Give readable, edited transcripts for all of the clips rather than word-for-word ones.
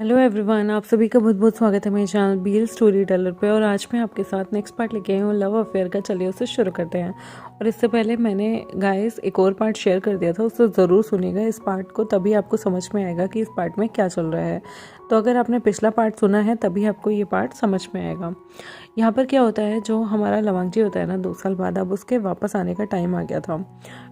Hello everyone, आप सभी का बहुत बहुत स्वागत है मेरे चैनल बीएल स्टोरी टेलर पे। और आज मैं आपके साथ नेक्स्ट पार्ट लेके आई हूँ लव अफेयर का। चलिए उसे शुरू करते हैं। और इससे पहले मैंने गाइस एक और पार्ट शेयर कर दिया था, उससे ज़रूर सुनिएगा इस पार्ट को, तभी आपको समझ में आएगा कि इस पार्ट में क्या चल रहा है। तो अगर आपने पिछला पार्ट सुना है तभी आपको ये पार्ट समझ में आएगा। यहाँ पर क्या होता है, जो हमारा लवांगजी होता है ना, 2 साल बाद अब उसके वापस आने का टाइम आ गया था।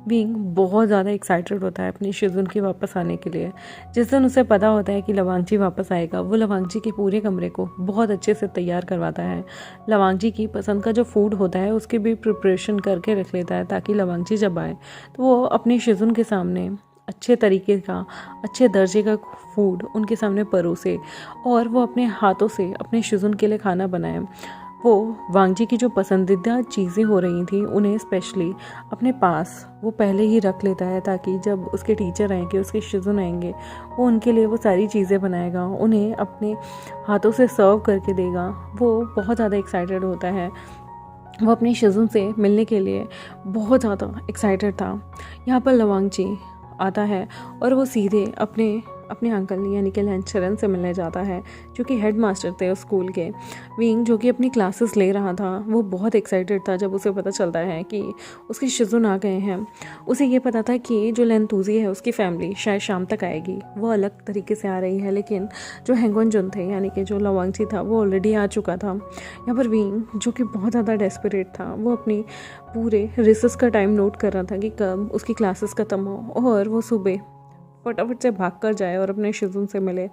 विंग बहुत ज़्यादा एक्साइटेड होता है अपनी शिजुन के वापस आने के लिए। जिस दिन उसे पता होता है कि लवांगजी वापस आएगा, वो लवांगजी के पूरे कमरे को बहुत अच्छे से तैयार करवाता है। लवांगजी की पसंद का जो फूड होता है उसकी भी प्रिपरेशन करके रख लेता है, ताकि लवांगजी जब आए तो वो अपनी शिजुन के सामने अच्छे तरीके का, अच्छे दर्जे का फूड उनके सामने परोसे और वो अपने हाथों से अपने शिजुन के लिए खाना बनाए। वो वांगजी की जो पसंदीदा चीज़ें हो रही थी उन्हें स्पेशली अपने पास वो पहले ही रख लेता है, ताकि जब उसके टीचर आएंगे, उसके शिजुन आएंगे, वो उनके लिए वो सारी चीज़ें बनाएगा, उन्हें अपने हाथों से सर्व करके देगा। वो बहुत ज़्यादा एक्साइटेड होता है। वो अपनी शिजुन से मिलने के लिए बहुत ज़्यादा एक्साइटेड था। यहाँ पर लवांगजी आता है और वो सीधे अपने अंकल यानी कि लैंचरन से मिलने जाता है, जो कि हेड मास्टर थे उस स्कूल के। विंग जो कि अपनी क्लासेस ले रहा था, वो बहुत एक्साइटेड था जब उसे पता चलता है कि उसके शिजुन आ गए हैं। उसे ये पता था कि जो लेंतुजी है उसकी फैमिली शायद शाम तक आएगी, वो अलग तरीके से आ रही है, लेकिन जो हैंगवनजुन थे यानी कि जो लवांगजी था वो ऑलरेडी आ चुका था। यहाँ पर विंग जो कि बहुत ज़्यादा डेस्परेट था, वो अपनी पूरे रिसेस का टाइम नोट कर रहा था कि कब उसकी क्लासेस ख़त्म हो और वो सुबह फटाफट से भाग कर जाए और अपने शिजुन से मिले।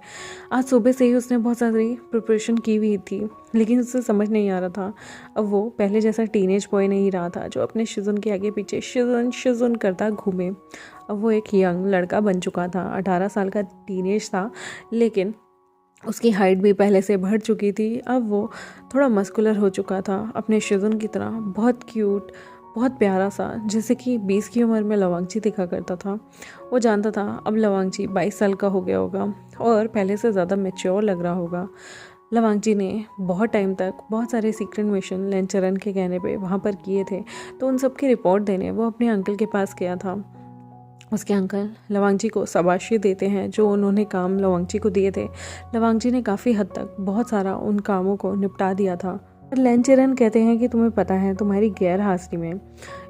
आज सुबह से ही उसने बहुत सारी प्रिपरेशन की हुई थी, लेकिन उसे समझ नहीं आ रहा था। अब वो पहले जैसा टीनेज बॉय नहीं रहा था जो अपने शिजुन के आगे पीछे शिजुन शिजुन करता घूमे। अब वो एक यंग लड़का बन चुका था, 18 साल का टीनेज था, लेकिन उसकी हाइट भी पहले से बढ़ चुकी थी। अब वो थोड़ा मस्कुलर हो चुका था, अपने शिजुन की तरह बहुत क्यूट, बहुत प्यारा सा, जैसे कि 20 की उम्र में लवांगजी दिखा करता था। वो जानता था अब लवांगजी 22 साल का हो गया होगा और पहले से ज़्यादा मैच्योर लग रहा होगा। लवांगजी ने बहुत टाइम तक बहुत सारे सीक्रेट मिशन लेंचरन के कहने पे वहाँ पर किए थे, तो उन सब की रिपोर्ट देने वो अपने अंकल के पास गया था। उसके अंकल लवांगजी को शाबाशी देते हैं जो उन्होंने काम लवांगजी को दिए थे। लवांगजी ने काफ़ी हद तक बहुत सारा उन कामों को निपटा दिया था। लेंचरन कहते हैं कि तुम्हें पता है, तुम्हारी गैर हाजिरी में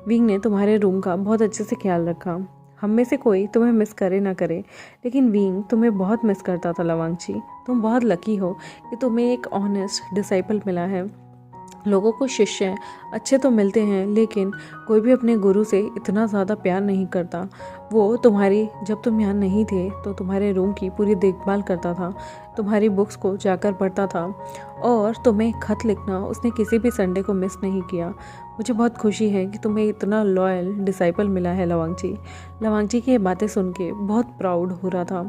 विंग ने तुम्हारे रूम का बहुत अच्छे से ख्याल रखा। हम में से कोई तुम्हें मिस करे ना करे, लेकिन विंग तुम्हें बहुत मिस करता था लवांगजी। तुम बहुत लकी हो कि तुम्हें एक ऑनेस्ट डिसाइपल मिला है। लोगों को शिष्य अच्छे तो मिलते हैं, लेकिन कोई भी अपने गुरु से इतना ज़्यादा प्यार नहीं करता। वो तुम्हारी, जब तुम यहाँ नहीं थे तो तुम्हारे रूम की पूरी देखभाल करता था, तुम्हारी बुक्स को जाकर पढ़ता था और तुम्हें खत लिखना उसने किसी भी संडे को मिस नहीं किया। मुझे बहुत खुशी है कि तुम्हें इतना लॉयल डिसाइपल मिला है लवांगजी। लवांगजी की ये बातें सुन के बहुत प्राउड हो रहा था।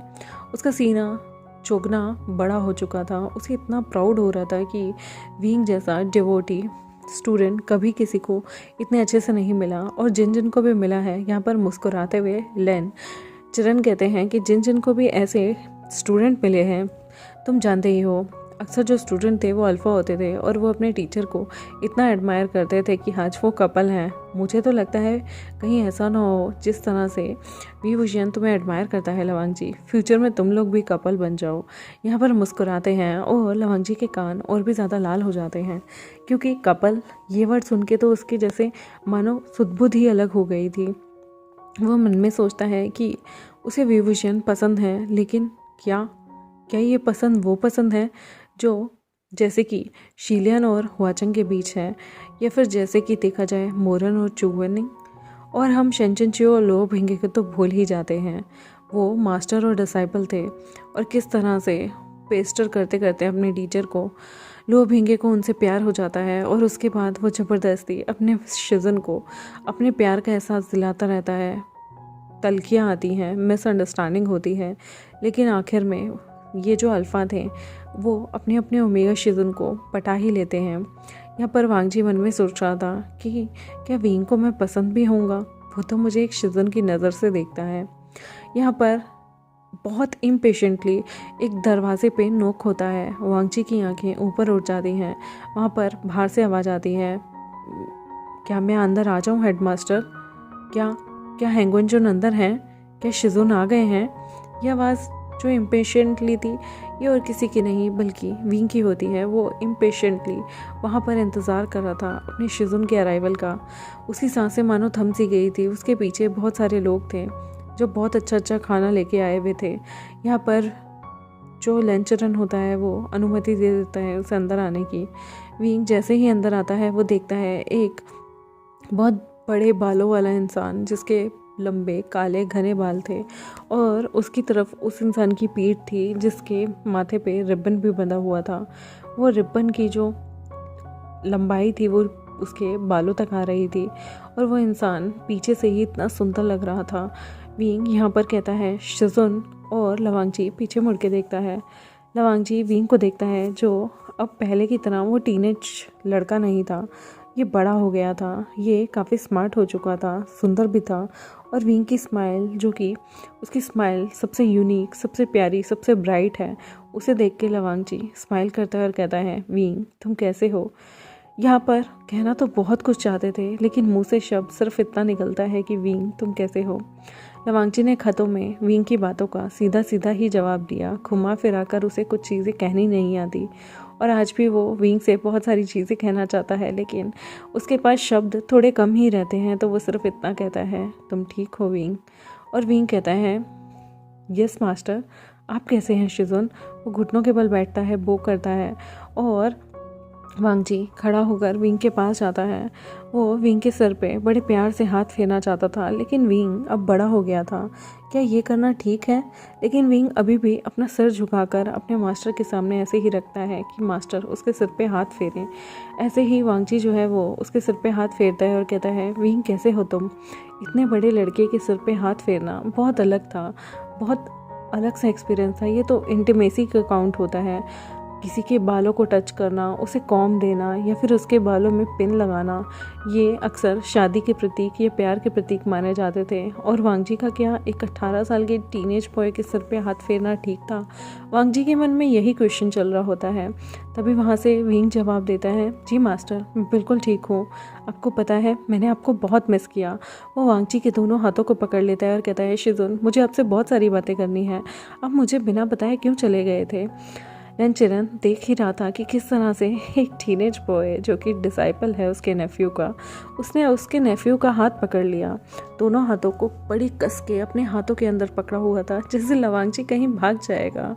उसका सीना चौगना बड़ा हो चुका था। उसे इतना प्राउड हो रहा था कि विंग जैसा डिवोटी स्टूडेंट कभी किसी को इतने अच्छे से नहीं मिला, और जिन जिन को भी मिला है, यहाँ पर मुस्कुराते हुए लेन चिरन कहते हैं कि जिन जिन को भी ऐसे स्टूडेंट मिले हैं, तुम जानते ही हो अक्सर जो स्टूडेंट थे वो अल्फ़ा होते थे और वो अपने टीचर को इतना एडमायर करते थे कि आज वो कपल हैं। मुझे तो लगता है कहीं ऐसा ना हो जिस तरह से विभूषण तुम्हें एडमायर करता है लवांगजी, फ्यूचर में तुम लोग भी कपल बन जाओ। यहाँ पर मुस्कुराते हैं और लवांगजी के कान और भी ज़्यादा लाल हो जाते हैं, क्योंकि कपल ये वर्ड सुन के तो उसके जैसे मानो सुध ही अलग हो गई थी। वो मन में सोचता है कि उसे विभूषण पसंद है, लेकिन क्या ये पसंद वो पसंद है जो जैसे कि शीलियन और हुआचंग के बीच है, या फिर जैसे कि देखा जाए मोरन और चुगवेनिंग। और हम शेंचनचियो और लो भिंगे को तो भूल ही जाते हैं। वो मास्टर और डिसाइपल थे और किस तरह से पेस्टर करते करते अपने टीचर को, लो भिंगे को उनसे प्यार हो जाता है, और उसके बाद वो ज़बरदस्ती अपने शिजुन को अपने प्यार का एहसास दिलाता रहता है। तल्खियाँ आती हैं, मिसअंडरस्टैंडिंग होती है, लेकिन आखिर में ये जो अल्फ़ा थे वो अपने अपने ओमेगा शिजुन को पटा ही लेते हैं। यहाँ पर वांगजी मन में सोच रहा था कि क्या विंग को मैं पसंद भी होऊंगा, वो तो मुझे एक शिजुन की नज़र से देखता है। यहाँ पर बहुत इम्पेशेंटली एक दरवाजे पे नोक होता है। वांगजी की आंखें ऊपर उठ जाती हैं। वहाँ पर बाहर से आवाज़ आती है, क्या मैं अंदर आ जाऊँ हेडमास्टर? क्या हैंगवनजुन अंदर हैं? क्या शिजुन आ गए हैं? यह आवाज़ जो इम्पेशेंटली थी ये और किसी की नहीं बल्कि विंग की होती है। वो इम्पेशेंटली वहाँ पर इंतज़ार कर रहा था अपने शिजुन के अराइवल का। उसकी सांसें मानो थम सी गई थी। उसके पीछे बहुत सारे लोग थे जो बहुत अच्छा अच्छा खाना लेके आए हुए थे। यहाँ पर जो लेंचरन होता है वो अनुमति दे देता है उसे अंदर आने की। विंग जैसे ही अंदर आता है वो देखता है एक बहुत बड़े बालों वाला इंसान जिसके लंबे काले घने बाल थे और उसकी तरफ उस इंसान की पीठ थी जिसके माथे पे रिबन भी बंधा हुआ था। वो रिबन की जो लंबाई थी वो उसके बालों तक आ रही थी और वो इंसान पीछे से ही इतना सुंदर लग रहा था। विंग यहाँ पर कहता है शिजुन, और लवांगजी पीछे मुड़ के देखता है। लवांगजी विंग को देखता है जो अब पहले की तरह वो टीनेज लड़का नहीं था, ये बड़ा हो गया था, ये काफ़ी स्मार्ट हो चुका था, सुंदर भी था। और विंग की स्माइल जो कि उसकी स्माइल सबसे यूनिक, सबसे प्यारी, सबसे ब्राइट है, उसे देख के लवांगजी स्माइल करता है और कहता है विंग तुम कैसे हो। यहाँ पर कहना तो बहुत कुछ चाहते थे लेकिन मुंह से शब्द सिर्फ इतना निकलता है कि विंग तुम कैसे हो। लवांगजी ने खतों में विंग की बातों का सीधा सीधा ही जवाब दिया। घुमा फिरा कर उसे कुछ चीज़ें कहनी नहीं आती और आज भी वो विंग से बहुत सारी चीज़ें कहना चाहता है लेकिन उसके पास शब्द थोड़े कम ही रहते हैं, तो वो सिर्फ इतना कहता है तुम ठीक हो विंग। और विंग कहता है यस मास्टर, आप कैसे हैं शिजुन। वो घुटनों के बल बैठता है, बो करता है और वांगजी खड़ा होकर विंग के पास जाता है। वो विंग के सर पे बड़े प्यार से हाथ फेरना चाहता था लेकिन विंग अब बड़ा हो गया था, क्या ये करना ठीक है। लेकिन विंग अभी भी अपना सर झुकाकर अपने मास्टर के सामने ऐसे ही रखता है कि मास्टर उसके सिर पे हाथ फेरें। ऐसे ही वांगजी जो है वो उसके सिर पे हाथ फेरता है और कहता है विंग कैसे हो तुम। इतने बड़े लड़के के सिर पे हाथ फेरना बहुत अलग था, बहुत अलग सा एक्सपीरियंस था। ये तो इंटीमेसी का काउंट होता है, किसी के बालों को टच करना, उसे कॉम देना या फिर उसके बालों में पिन लगाना, ये अक्सर शादी के प्रतीक या प्यार के प्रतीक माने जाते थे। और वांगजी का क्या एक 18 साल के टीनेज बॉय के सिर पे हाथ फेरना ठीक था। वांगजी के मन में यही क्वेश्चन चल रहा होता है। तभी वहाँ से विंग जवाब देता है जी मास्टर मैं बिल्कुल ठीक हूँ, आपको पता है मैंने आपको बहुत मिस किया। वो वांगजी के दोनों हाथों को पकड़ लेता है और कहता है शिजुन मुझे आपसे बहुत सारी बातें करनी है, आप मुझे बिना बताए क्यों चले गए थे। लेंचरन देख ही रहा था कि किस तरह से एक टीनेज बॉय जो कि डिसाइपल है उसके नेफ्यू का, उसने उसके नेफ्यू का हाथ पकड़ लिया। दोनों हाथों को बड़ी कस के अपने हाथों के अंदर पकड़ा हुआ था जैसे लवांगजी कहीं भाग जाएगा।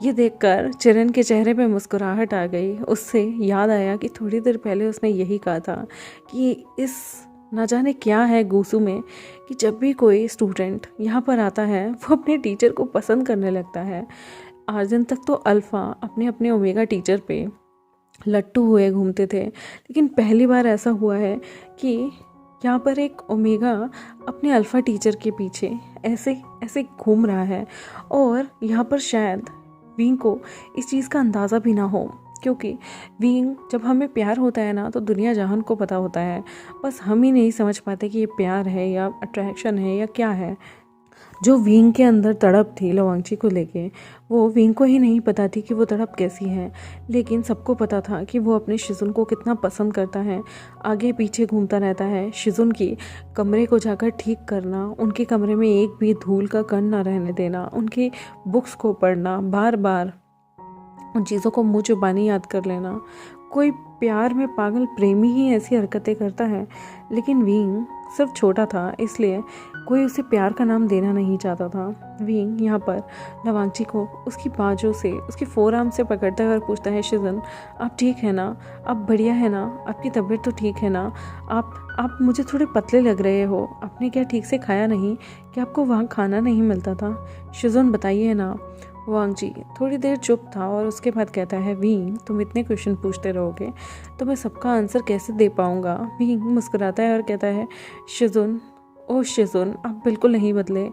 ये देखकर चिरन के चेहरे पे मुस्कुराहट आ गई। उससे याद आया कि थोड़ी देर पहले उसने यही कहा था कि इस ना जाने क्या है गूसू में कि जब भी कोई स्टूडेंट यहाँ पर आता है वो अपने टीचर को पसंद करने लगता है। आज दिन तक तो अल्फ़ा अपने अपने ओमेगा टीचर पे लट्टू हुए घूमते थे लेकिन पहली बार ऐसा हुआ है कि यहाँ पर एक ओमेगा अपने अल्फ़ा टीचर के पीछे ऐसे ऐसे घूम रहा है। और यहाँ पर शायद विंग को इस चीज़ का अंदाज़ा भी ना हो, क्योंकि विंग जब हमें प्यार होता है ना तो दुनिया जहान को पता होता है, बस हम ही नहीं समझ पाते कि ये प्यार है या अट्रैक्शन है या क्या है। जो विंग के अंदर तड़प थी लवांगजी को लेके, वो विंग को ही नहीं पता थी कि वो तड़प कैसी है, लेकिन सबको पता था कि वो अपने शिजुन को कितना पसंद करता है। आगे पीछे घूमता रहता है, शिजुन की कमरे को जाकर ठीक करना, उनके कमरे में एक भी धूल का कण ना रहने देना, उनकी बुक्स को पढ़ना, बार बार उन चीज़ों को मुँह जुबानी याद कर लेना। कोई प्यार में पागल प्रेमी ही ऐसी हरकतें करता है, लेकिन विंग सिर्फ छोटा था इसलिए कोई उसे प्यार का नाम देना नहीं चाहता था। विंग यहाँ पर लवांगजी को उसकी बाजू से, उसकी फोरआर्म से पकड़ता है और पूछता है शिजुन आप ठीक है ना, आप बढ़िया है ना, आपकी तबीयत तो ठीक है ना, आप मुझे थोड़े पतले लग रहे हो, आपने क्या ठीक से खाया नहीं, क्या आपको वहाँ खाना नहीं मिलता था, शिजुन बताइए ना। वांगजी थोड़ी देर चुप था और उसके बाद कहता है विंग तुम इतने क्वेश्चन पूछते रहोगे तो मैं सबका आंसर कैसे दे पाऊँगा। विंग मुस्कुराता है और कहता है शिजुन, ओह शिजुन आप बिल्कुल नहीं बदले।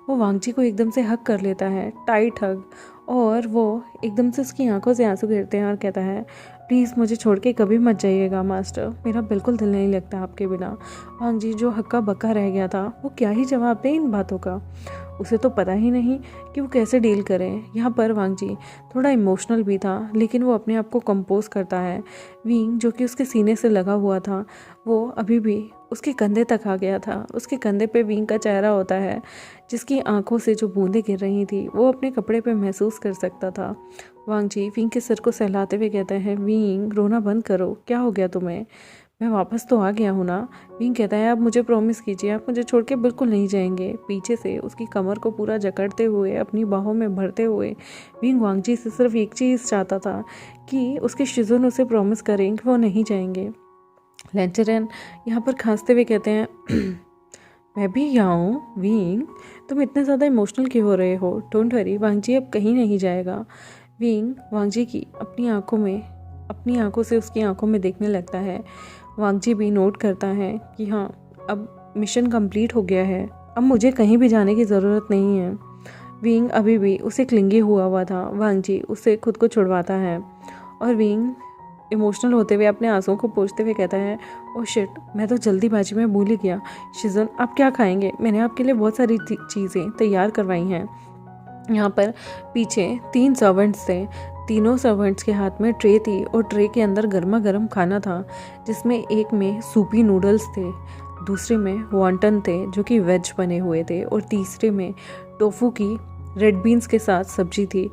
वो वांगजी को एकदम से हग कर लेता है, टाइट हग, और वो एकदम से उसकी आंखों से आंसू गिरते हैं और कहता है प्लीज़ मुझे छोड़ के कभी मत जाइएगा मास्टर, मेरा बिल्कुल दिल नहीं लगता आपके बिना। वांगजी जो हक्का बक्का रह गया था वो क्या ही जवाब दे इन बातों का। उसे तो पता ही नहीं कि वो कैसे डील करें। यहाँ पर वांग जी थोड़ा इमोशनल भी था, लेकिन वो अपने आप को कंपोज करता है। विंग जो कि उसके सीने से लगा हुआ था, वो अभी भी उसके कंधे तक आ गया था। उसके कंधे पे विंग का चेहरा होता है, जिसकी आंखों से जो बूंदें गिर रही थी वो अपने कपड़े पे महसूस कर सकता था। वांग जी विंग के सिर को सहलाते हुए कहते हैं, विंग रोना बंद करो, क्या हो गया तुम्हें? मैं वापस तो आ गया हूँ ना। विंग कहता है, आप मुझे प्रॉमिस कीजिए, आप मुझे छोड़ के बिल्कुल नहीं जाएंगे। पीछे से उसकी कमर को पूरा जकड़ते हुए, अपनी बाहों में भरते हुए विंग वांग जी से सिर्फ एक चीज़ चाहता था कि उसके शिजुन उसे प्रॉमिस करें कि वो नहीं जाएंगे। लेंचरन यहाँ पर खांसते हुए कहते हैं, मैं भी यहाँ हूँ विंग, तुम इतने ज़्यादा इमोशनल क्यों हो रहे हो? डोंट वरी, वांग जी अब कहीं नहीं जाएगा। विंग वांग जी की अपनी आंखों से उसकी आंखों में देखने लगता है। वांग जी भी नोट करता है कि हाँ, अब मिशन कंप्लीट हो गया है, अब मुझे कहीं भी जाने की ज़रूरत नहीं है। विंग अभी भी उसे क्लिंगी हुआ था। वांग जी उससे खुद को छुड़वाता है और विंग इमोशनल होते हुए अपने आंसुओं को पोंछते हुए कहता है, ओह शिट, मैं तो जल्दीबाजी में भूल ही गया। शिजुन, आप क्या खाएंगे? मैंने आपके लिए बहुत सारी चीज़ें तैयार करवाई हैं। यहाँ पर पीछे 3 सर्वेंट्स थे। तीनों सर्वेंट्स के हाथ में ट्रे थी और ट्रे के अंदर गर्मा गर्म खाना था, जिसमें एक में सूपी नूडल्स थे, दूसरे में वॉन्टन थे जो कि वेज बने हुए थे, और तीसरे में टोफू की रेड बीन्स के साथ सब्जी थी।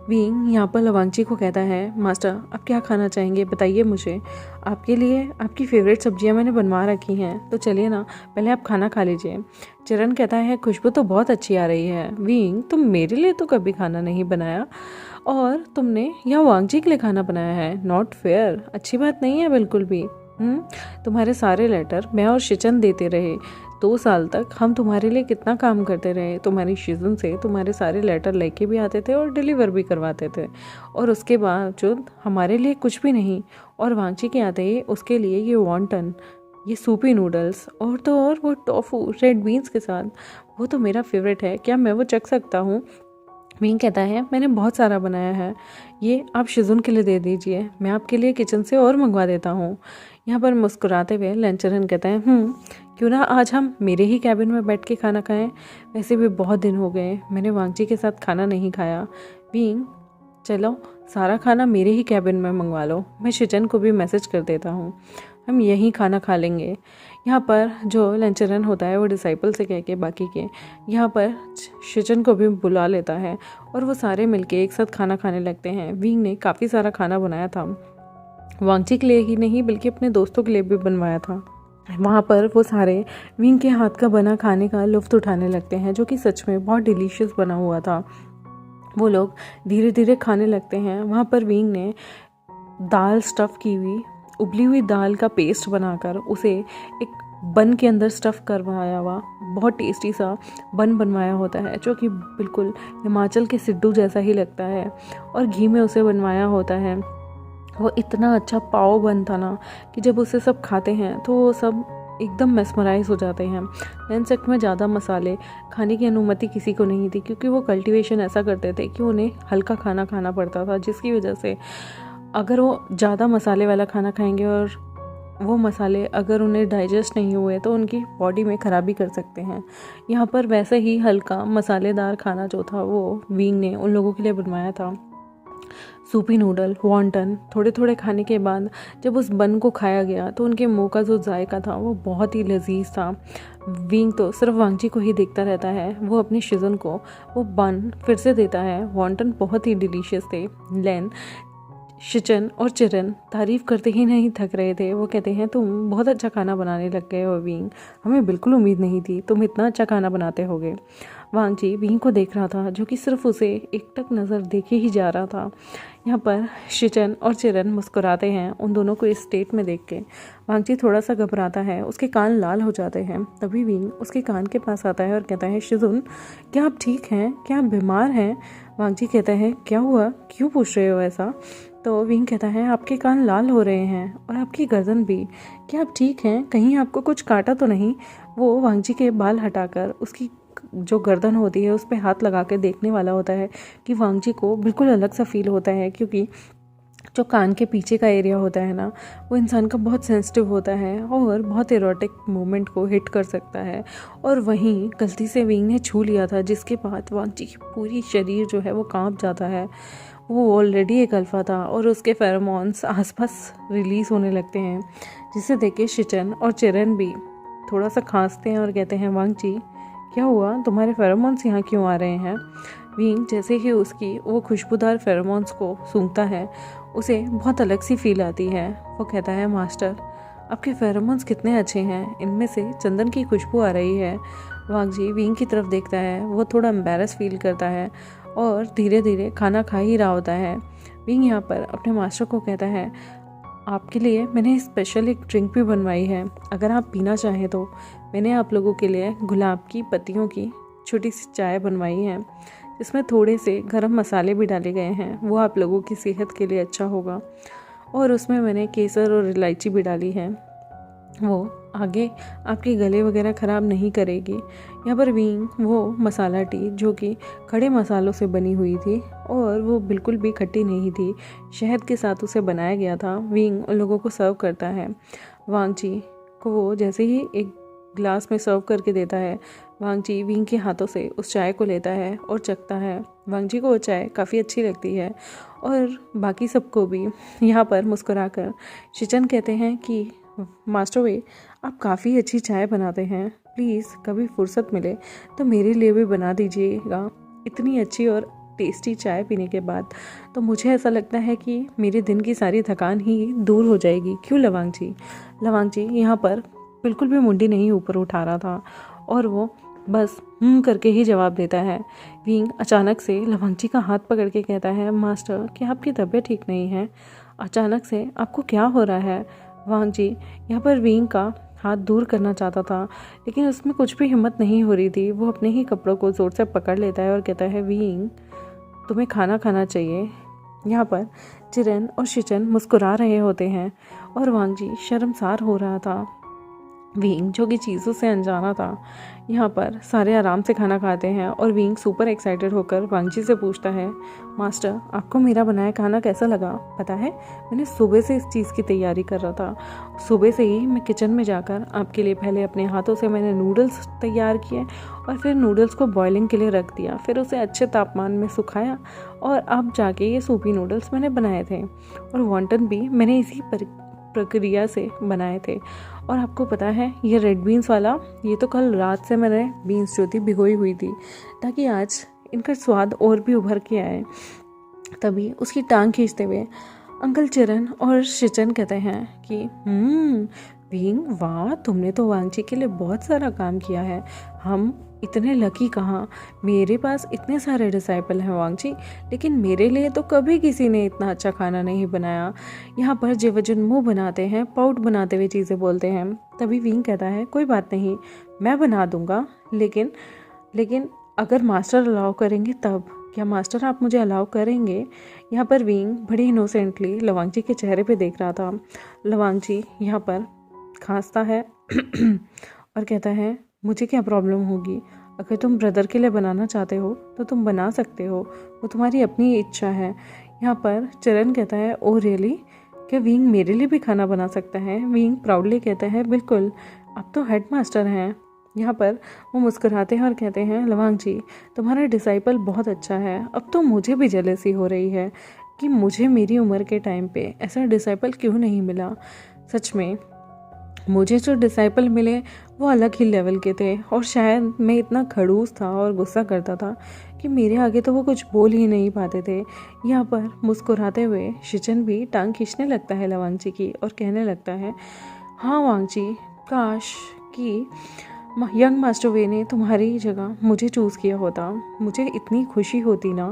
विंग यहाँ पर लवांगची को कहता है, मास्टर आप क्या खाना चाहेंगे, बताइए मुझे। आपके लिए आपकी फेवरेट सब्जियाँ मैंने बनवा रखी हैं, तो चलिए ना, पहले आप खाना खा लीजिए। चरण कहता है, खुशबू तो बहुत अच्छी आ रही है। विंग, तुम मेरे लिए तो कभी खाना नहीं बनाया और तुमने यहाँ वांगजी के लिए खाना बनाया है, नॉट फेयर, अच्छी बात नहीं है बिल्कुल भी। तुम्हारे सारे लेटर मैं और शिचन देते रहे 2 साल तक। हम तुम्हारे लिए कितना काम करते रहे, तुम्हारी शिजुन से तुम्हारे सारे लेटर लेके भी आते थे और डिलीवर भी करवाते थे, और उसके बावजूद हमारे लिए कुछ भी नहीं। और वांगची के आते ही उसके लिए ये वॉन्टन, ये सूपी नूडल्स और तो और वो टोफू रेड बीन्स के साथ, वो तो मेरा फेवरेट है, क्या मैं वो चख सकता हूँ? विंग कहता है, मैंने बहुत सारा बनाया है, ये आप शिजुन के लिए दे दीजिए, मैं आपके लिए किचन से और मंगवा देता हूँ। यहाँ पर मुस्कुराते हुए लेंचरन कहते हैं, क्यों ना आज हम मेरे ही कैबिन में बैठ के खाना खाएं, वैसे भी बहुत दिन हो गए मैंने वांगजी के साथ खाना नहीं खाया। विंग, चलो सारा खाना मेरे ही कैबिन में मंगवा लो, मैं शिचन को भी मैसेज कर देता हूँ, हम यहीं खाना खा लेंगे। यहाँ पर जो लेंचरन होता है वो डिसाइपल से कह के बाकी के यहाँ पर शिचन को भी बुला लेता है और वो सारे मिलके एक साथ खाना खाने लगते हैं। विंग ने काफ़ी सारा खाना बनाया था, वांगची के लिए ही नहीं बल्कि अपने दोस्तों के लिए भी बनवाया था। वहाँ पर वो सारे विंग के हाथ का बना खाने का लुत्फ़ उठाने लगते हैं, जो कि सच में बहुत डिलीशियस बना हुआ था। वो लोग धीरे धीरे खाने लगते हैं। वहाँ पर विंग ने दाल स्टफ़ की हुई उबली हुई दाल का पेस्ट बनाकर उसे एक बन के अंदर स्टफ़ करवाया हुआ बहुत टेस्टी सा बन बनवाया होता है, जो कि बिल्कुल हिमाचल के सिड्डू जैसा ही लगता है, और घी में उसे बनवाया होता है। वो इतना अच्छा पाव बन था ना कि जब उसे सब खाते हैं तो वो सब एकदम मेस्मराइज हो जाते हैं। लैंडसेक्ट में ज़्यादा मसाले खाने की अनुमति किसी को नहीं थी, क्योंकि वो कल्टीवेशन ऐसा करते थे कि उन्हें हल्का खाना खाना पड़ता था, जिसकी वजह से अगर वो ज़्यादा मसाले वाला खाना खाएंगे और वो मसाले अगर उन्हें डाइजेस्ट नहीं हुए तो उनकी बॉडी में ख़राबी कर सकते हैं। यहाँ पर वैसे ही हल्का मसालेदार खाना जो था वो विंग ने उन लोगों के लिए बनवाया था। सूपी नूडल, वॉन्टन थोड़े थोड़े खाने के बाद जब उस बन को खाया गया तो उनके मुंह का जो जायका था वो बहुत ही लजीज था। विंग तो सिर्फ वांगची को ही देखता रहता है। वो अपनी शिजुन को वो बन फिर से देता है। वॉन्टन बहुत ही डिलीशियस थे। लेन, शिचन और चिरन तारीफ़ करते ही नहीं थक रहे थे। वो कहते हैं, तुम बहुत अच्छा खाना बनाने लग गए हो विंग, हमें बिल्कुल उम्मीद नहीं थी तुम इतना अच्छा खाना बनाते होगे। वांगची विंग को देख रहा था, जो कि सिर्फ उसे एकटक नज़र देखे ही जा रहा था। यहाँ पर शिचन और चिरन मुस्कुराते हैं उन दोनों को इस स्टेट में देख के। वांगची थोड़ा सा घबराता है, उसके कान लाल हो जाते हैं। तभी विंग उसके कान के पास आता है और कहता है, शिजुन क्या आप ठीक हैं, क्या आप बीमार हैं? वांगची कहता है, क्या हुआ, क्यों पूछ रहे हो ऐसा? तो विंग कहता है, आपके कान लाल हो रहे हैं और आपकी गर्दन भी, क्या आप ठीक हैं, कहीं आपको कुछ काटा तो नहीं? वो वांगची के बाल हटाकर उसकी जो गर्दन होती है उस पर हाथ लगा के देखने वाला होता है कि वांगची को बिल्कुल अलग सा फील होता है, क्योंकि जो कान के पीछे का एरिया होता है ना, वो इंसान का बहुत सेंसिटिव होता है और बहुत इरोटिक मोमेंट को हिट कर सकता है। और वहीं गलती से विंग ने छू लिया था, जिसके बाद वांगची की पूरी शरीर जो है वो कांप जाता है। वो ऑलरेडी एक अल्फा था और उसके फेरोमोन्स आसपास रिलीज़ होने लगते हैं, जिसे देख के शिचन और चिरन भी थोड़ा सा खांसते हैं और कहते हैं, वांगची क्या हुआ, तुम्हारे फेरोमोन्स यहाँ क्यों आ रहे हैं। विंग जैसे ही उसकी वो खुशबूदार फेरोमोन्स को सूंघता है, उसे बहुत अलग सी फील आती है। वो कहता है, मास्टर आपके फेरोमोन्स कितने अच्छे हैं, इनमें से चंदन की खुशबू आ रही है। वांगजी विंग की तरफ देखता है, वो थोड़ा एम्बैरस फील करता है और धीरे धीरे खाना खा ही रहा होता है। विंग यहाँ पर अपने मास्टर को कहता है, आपके लिए मैंने स्पेशल एक ड्रिंक भी बनवाई है, अगर आप पीना चाहें तो। मैंने आप लोगों के लिए गुलाब की पत्तियों की छोटी सी चाय बनवाई है, जिसमें थोड़े से गरम मसाले भी डाले गए हैं, वो आप लोगों की सेहत के लिए अच्छा होगा। और उसमें मैंने केसर और इलायची भी डाली है, वो आगे आपके गले वगैरह ख़राब नहीं करेगी। यहाँ पर विंग वो मसाला टी, जो कि खड़े मसालों से बनी हुई थी और वो बिल्कुल भी खट्टी नहीं थी, शहद के साथ उसे बनाया गया था, विंग उन लोगों को सर्व करता है। वांगची को वो जैसे ही एक ग्लास में सर्व करके देता है, वांगची विंग के हाथों से उस चाय को लेता है और चखता है। वांगची को वो चाय काफ़ी अच्छी लगती है और बाकी सबको भी। यहाँ पर मुस्कुराकर शिचन कहते हैं कि मास्टर वे, आप काफ़ी अच्छी चाय बनाते हैं, प्लीज़ कभी फुर्सत मिले तो मेरे लिए भी बना दीजिएगा। इतनी अच्छी और टेस्टी चाय पीने के बाद तो मुझे ऐसा लगता है कि मेरे दिन की सारी थकान ही दूर हो जाएगी। क्यों लवांगची? लवांगची यहाँ पर बिल्कुल भी मुंडी नहीं ऊपर उठा रहा था और वो बस करके ही जवाब देता है। विंग अचानक से लवांगची का हाथ पकड़ के कहता है, मास्टर क्या आपकी तबीयत ठीक नहीं है? अचानक से आपको क्या हो रहा है? वांगची यहाँ पर विंग का हाथ दूर करना चाहता था, लेकिन उसमें कुछ भी हिम्मत नहीं हो रही थी। वो अपने ही कपड़ों को ज़ोर से पकड़ लेता है और कहता है, विंग तुम्हें खाना खाना चाहिए। यहाँ पर चिरन और शिचन मुस्कुरा रहे होते हैं और वांगची शर्मसार हो रहा था। विंग जो कि चीज़ों से अनजाना था, यहाँ पर सारे आराम से खाना खाते हैं और विंग सुपर एक्साइटेड होकर वांगची से पूछता है, मास्टर आपको मेरा बनाया खाना कैसा लगा? पता है मैंने सुबह से इस चीज़ की तैयारी कर रहा था, सुबह से ही मैं किचन में जाकर आपके लिए पहले अपने हाथों से मैंने नूडल्स तैयार किए और फिर नूडल्स को बॉइलिंग के लिए रख दिया, फिर उसे अच्छे तापमान में सुखाया और अब जाके ये सूपी नूडल्स मैंने बनाए थे और वॉन्टन भी मैंने इसी प्रक्रिया से बनाए थे। और आपको पता है ये रेड बीन्स वाला, ये तो कल रात से मैंने बीन्स जो थी भिगोई हुई थी, ताकि आज इनका स्वाद और भी उभर के आए। तभी उसकी टांग खींचते हुए अंकल चिरन और शिचन कहते हैं कि विंग वाह, तुमने तो वांगची के लिए बहुत सारा काम किया है, हम इतने लकी कहाँ, मेरे पास इतने सारे डिसाइपल हैं वांगची, लेकिन मेरे लिए तो कभी किसी ने इतना अच्छा खाना नहीं बनाया। यहाँ पर जेवजुन मुंह बनाते हैं, पाउट बनाते हुए चीज़ें बोलते हैं। तभी विंग कहता है, कोई बात नहीं मैं बना दूंगा, लेकिन अगर मास्टर अलाउ करेंगे तब। क्या मास्टर आप मुझे अलाउ करेंगे? यहाँ पर विंग बड़ी इनोसेंटली लवांगची के चेहरे पे देख रहा था। लवांगची यहाँ पर खांसता है और कहता है, मुझे क्या प्रॉब्लम होगी? अगर तुम ब्रदर के लिए बनाना चाहते हो तो तुम बना सकते हो, वो तुम्हारी अपनी इच्छा है। यहाँ पर चरण कहता है, ओ रियली, क्या विंग मेरे लिए भी खाना बना सकता है? विंग प्राउडली कहता है, बिल्कुल, आप तो हेड मास्टर हैं। यहाँ पर वो मुस्कुराते हैं और कहते हैं, लवांगची तुम्हारा डिसाइपल बहुत अच्छा है। अब तो मुझे भी जेलसी हो रही है कि मुझे मेरी उम्र के टाइम पे ऐसा डिसाइपल क्यों नहीं मिला। सच में मुझे जो डिसाइपल मिले वो अलग ही लेवल के थे और शायद मैं इतना खड़ूस था और गुस्सा करता था कि मेरे आगे तो वो कुछ बोल ही नहीं पाते थे। यहाँ पर मुस्कुराते हुए शिचन भी टांग खींचने लगता है लवांगची की और कहने लगता है, हाँ वांगची, काश कि यंग मास्टर वे ने तुम्हारी जगह मुझे चूज़ किया होता। मुझे इतनी खुशी होती ना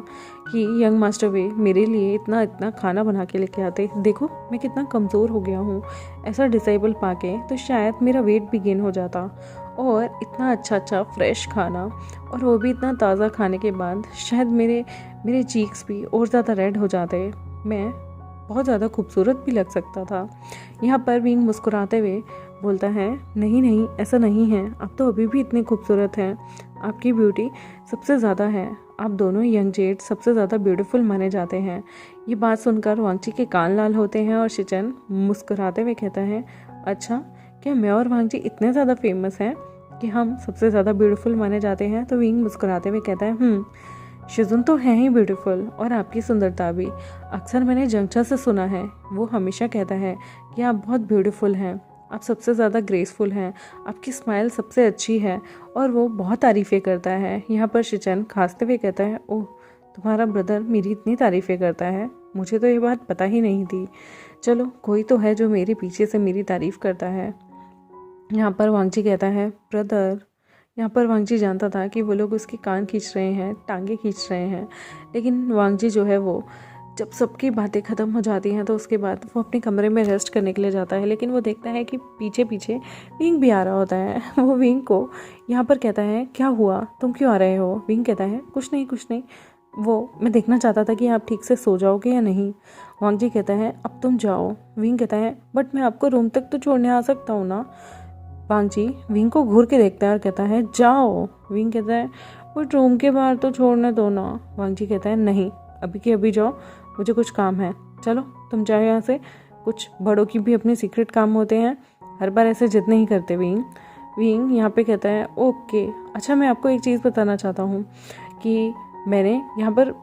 कि यंग मास्टर वे मेरे लिए इतना खाना बना के लेके आते। देखो मैं कितना कमज़ोर हो गया हूँ, ऐसा डिसेबल पाके तो शायद मेरा वेट भी गेन हो जाता। और इतना अच्छा फ्रेश खाना, और वो भी इतना ताज़ा खाने के बाद शायद मेरे चीक्स भी और ज़्यादा रेड हो जाते, मैं बहुत ज़्यादा खूबसूरत भी लग सकता था। यहाँ पर विंग मुस्कुराते हुए बोलता है नहीं नहीं ऐसा नहीं है, आप तो अभी भी इतनी खूबसूरत हैं, आपकी ब्यूटी सबसे ज़्यादा है, आप दोनों यंग जेड सबसे ज़्यादा ब्यूटीफुल माने जाते हैं। ये बात सुनकर वांगची के कान लाल होते हैं और शिचन मुस्कुराते हुए कहता है अच्छा, क्या मैं और वांगची इतने ज़्यादा फेमस हैं कि हम सबसे ज़्यादा ब्यूटीफुल माने जाते हैं? तो विंग मुस्कुराते हुए कहता है शिजुन तो है ही ब्यूटीफुल, और आपकी सुंदरता भी। अक्सर मैंने जंगचा से सुना है, वो हमेशा कहता है कि आप बहुत ब्यूटीफुल हैं, आप सबसे ज़्यादा ग्रेसफुल हैं, आपकी स्माइल सबसे अच्छी है, और वो बहुत तारीफ़ें करता है। यहाँ पर शिचन खांसते हुए कहता है ओह, तुम्हारा ब्रदर मेरी इतनी तारीफ़ें करता है, मुझे तो ये बात पता ही नहीं थी। चलो, कोई तो है जो मेरे पीछे से मेरी तारीफ़ करता है। यहाँ पर वांगची कहता है ब्रदर। यहाँ पर वांगची जानता था कि वो लोग उसके कान खींच रहे हैं, टांगे खींच रहे हैं, लेकिन वांगची जो है वो जब सबकी बातें ख़त्म हो जाती हैं तो उसके बाद वो अपने कमरे में रेस्ट करने के लिए जाता है। लेकिन वो देखता है कि पीछे पीछे विंग भी आ रहा होता है। वो विंग को यहाँ पर कहता है क्या हुआ, तुम क्यों आ रहे हो? विंग कहता है कुछ नहीं कुछ नहीं, वो मैं देखना चाहता था कि आप ठीक से सो जाओगे या नहीं। वांगची कहता है अब तुम जाओ। विंग कहता है बट मैं आपको रूम तक तो छोड़ने आ सकता हूँ ना। वांगची विंग को घूर के देखता है और कहता है जाओ। विंग कहता है बट रूम के बाहर तो छोड़ने दो ना। वांगची कहता है नहीं, अभी के अभी जाओ, मुझे कुछ काम है, चलो तुम जाओ यहाँ से। कुछ बड़ों की भी अपने सीक्रेट काम होते हैं, हर बार ऐसे जिद नहीं करते। विंग यहाँ पे कहता है ओके। अच्छा, मैं आपको एक चीज़ बताना चाहता हूँ कि मैंने यहाँ पर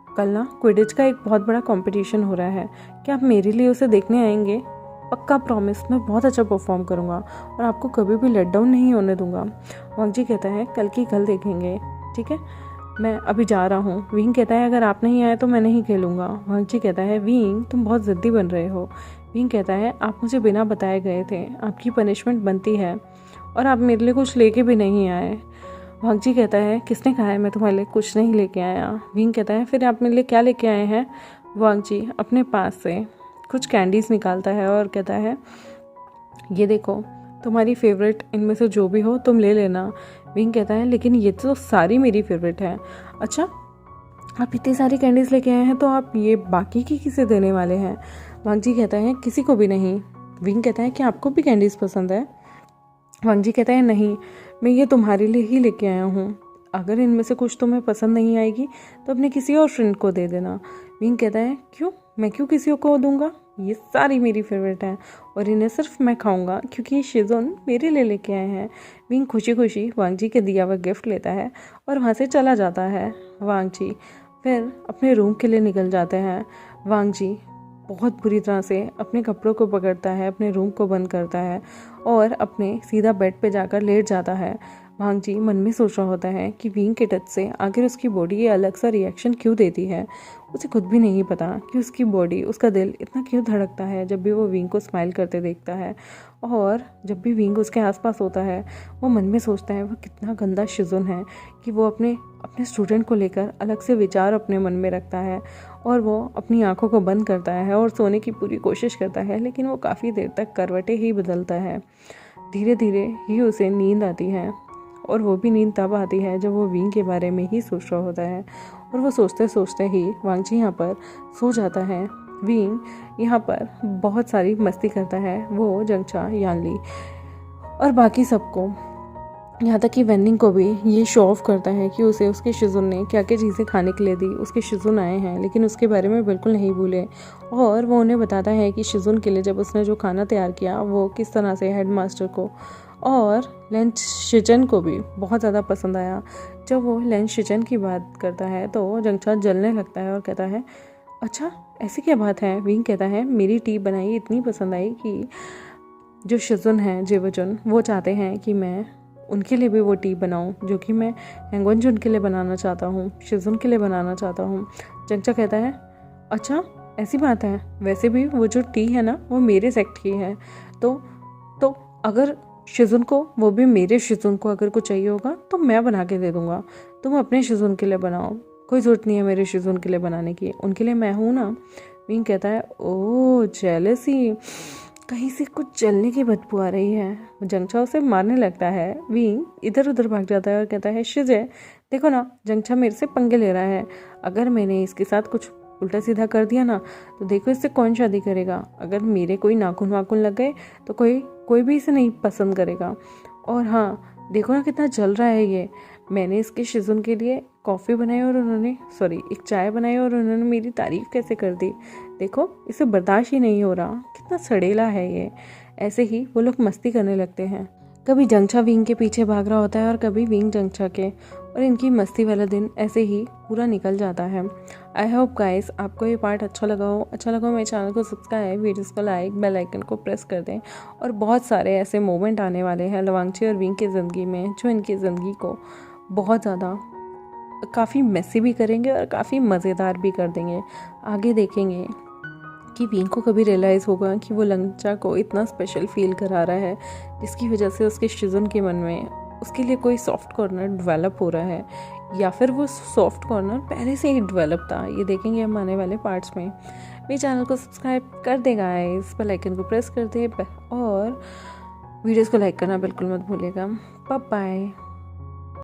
कल ना क्विडिच का एक बहुत बड़ा कंपटीशन हो रहा है, क्या आप मेरे लिए उसे देखने आएंगे? पक्का प्रॉमिस, मैं बहुत अच्छा परफॉर्म करूँगा और आपको कभी भी लेट डाउन नहीं होने दूंगा। वांगची कहता है कल की कल देखेंगे, ठीक है, मैं अभी जा रहा हूँ। विंग कहता है अगर आप नहीं आए तो मैं नहीं खेलूँगा। वांगची कहता है विंग तुम बहुत ज़िद्दी बन रहे हो। विंग कहता है आप मुझे बिना बताए गए थे, आपकी पनिशमेंट बनती है, और आप मेरे लिए कुछ लेके भी नहीं आए। वांगची कहता है किसने कहा है मैं तुम्हारे लिए कुछ नहीं लेके आया? विंग कहता है फिर आप मेरे लिए क्या लेके आए हैं? वांगची अपने पास से कुछ कैंडीज़ निकालता है और कहता है ये देखो, तुम्हारी फेवरेट इनमें से जो भी हो तुम ले लेना। विंग कहता है लेकिन ये तो सारी मेरी फेवरेट है। अच्छा, आप इतनी सारी कैंडीज़ लेके आए हैं तो आप ये बाकी की किसे देने वाले हैं? वांगची कहता है किसी को भी नहीं। विंग कहता है कि आपको भी कैंडीज़ पसंद है? वांगची कहता है नहीं, मैं ये तुम्हारे लिए ही लेके आया हूँ, अगर इनमें से कुछ तुम्हें पसंद नहीं आएगी तो अपने किसी और फ्रेंड को दे देना। विंग कहता है क्यों, मैं क्यों किसी को दूंगा, ये सारी मेरी फेवरेट हैं और इन्हें सिर्फ मैं खाऊंगा क्योंकि ये शिजुन मेरे लिए लेके आए हैं। विंग खुशी खुशी वांगची के दिया हुआ गिफ्ट लेता है और वहाँ से चला जाता है। वांगची फिर अपने रूम के लिए निकल जाते हैं। वांगची बहुत बुरी तरह से अपने कपड़ों को पकड़ता है, अपने रूम को बंद करता है और अपने सीधा बेड पे जाकर लेट जाता है। वांगची मन में सोच रहा होता है कि विंग के टच से आखिर उसकी बॉडी ये अलग सा रिएक्शन क्यों देती है। उसे खुद भी नहीं पता कि उसकी बॉडी, उसका दिल इतना क्यों धड़कता है जब भी वो विंग को स्माइल करते देखता है, और जब भी विंग उसके आसपास होता है वो मन में सोचता है वो कितना गंदा शिजुन है कि वो अपने स्टूडेंट को लेकर अलग से विचार अपने मन में रखता है, और वो अपनी आंखों को बंद करता है और सोने की पूरी कोशिश करता है, लेकिन वो काफ़ी देर तक करवटें ही बदलता है। धीरे धीरे ही उसे नींद आती है, और वो भी नींद तब आती है जब वो विंग के बारे में ही सोच रहा होता है, और वो सोचते सोचते ही वांगची यहाँ पर सो जाता है। विंग यहाँ पर बहुत सारी मस्ती करता है, वो जंगचा, यानली और बाकी सबको, यहाँ तक कि वेनिंग को भी ये शो ऑफ करता है कि उसे उसके शिजुन ने क्या क्या चीज़ें खाने के लिए दी। उसके शिजुन आए हैं लेकिन उसके बारे में बिल्कुल नहीं भूले, और वो उन्हें बताता है कि शिजुन के लिए जब उसने जो खाना तैयार किया वो किस तरह से हेडमास्टर को और लेन शिचन को भी बहुत ज़्यादा पसंद आया। जब वो लेन शिचन की बात करता है तो जंगचा जलने लगता है और कहता है अच्छा, ऐसी क्या बात है? विंग कहता है मेरी टी बनाई इतनी पसंद आई कि जो शिजुन हैं, जेवजुन, वो चाहते हैं कि मैं उनके लिए भी वो टी बनाऊं जो कि मैं हैंगवनजुन के लिए बनाना चाहता हूँ, शिजुन के लिए बनाना चाहता हूँ। जंगचा कहता है अच्छा, ऐसी बात है, वैसे भी वो जो टी है ना वो मेरे सेक्ट की है, तो अगर शिजुन को, वो भी मेरे शिजुन को अगर कुछ चाहिए होगा तो मैं बना के दे दूँगा, तुम अपने शिजुन के लिए बनाओ, कोई ज़रूरत नहीं है मेरे शिजुन के लिए बनाने की, उनके लिए मैं हूँ ना। विंग कहता है ओह जेलसी, कहीं से कुछ जलने की बदबू आ रही है। जंगचा उसे मारने लगता है। विंग इधर उधर भाग जाता है और कहता है शिजे, देखो ना, जंगचा मेरे से पंगे ले रहा है, अगर मैंने इसके साथ कुछ उल्टा सीधा कर दिया ना तो देखो इससे कौन शादी करेगा, अगर मेरे कोई नाखून वाखून लग गए तो कोई कोई भी इसे नहीं पसंद करेगा। और हाँ, देखो ना कितना जल रहा है ये। मैंने इसके शिजुन के लिए कॉफ़ी बनाई और एक चाय बनाई और उन्होंने मेरी तारीफ़ कैसे कर दी। देखो, इसे बर्दाश्त ही नहीं हो रहा, कितना सड़ेला है ये। ऐसे ही वो लोग मस्ती करने लगते हैं। कभी जंगछा विंग के पीछे भाग रहा होता है और कभी विंग जंगछा के, और इनकी मस्ती वाला दिन ऐसे ही पूरा निकल जाता है। आई होप गाइस आपको ये पार्ट अच्छा लगा मेरे चैनल को सब्सक्राइब, वीडियोस को लाइक, बेल आइकन को प्रेस कर दें। और बहुत सारे ऐसे मोमेंट आने वाले हैं लवांगची और विंग की ज़िंदगी में जो इनकी ज़िंदगी को बहुत ज़्यादा काफ़ी मेसी भी करेंगे और काफ़ी मज़ेदार भी कर देंगे। आगे देखेंगे कि विंग को कभी रियलाइज़ होगा कि वो लंगचा को इतना स्पेशल फील करा रहा है, जिसकी वजह से उसके शिजुन के मन में उसके लिए कोई सॉफ्ट कॉर्नर डेवलप हो रहा है, या फिर वो सॉफ्ट कॉर्नर पहले से ही डेवलप था। ये देखेंगे हम आने वाले पार्ट्स में। मेरे चैनल को सब्सक्राइब कर दे गाइस, बेल आइकन को प्रेस कर दे और वीडियोस को लाइक करना बिल्कुल मत भूलिएगा। Bye bye.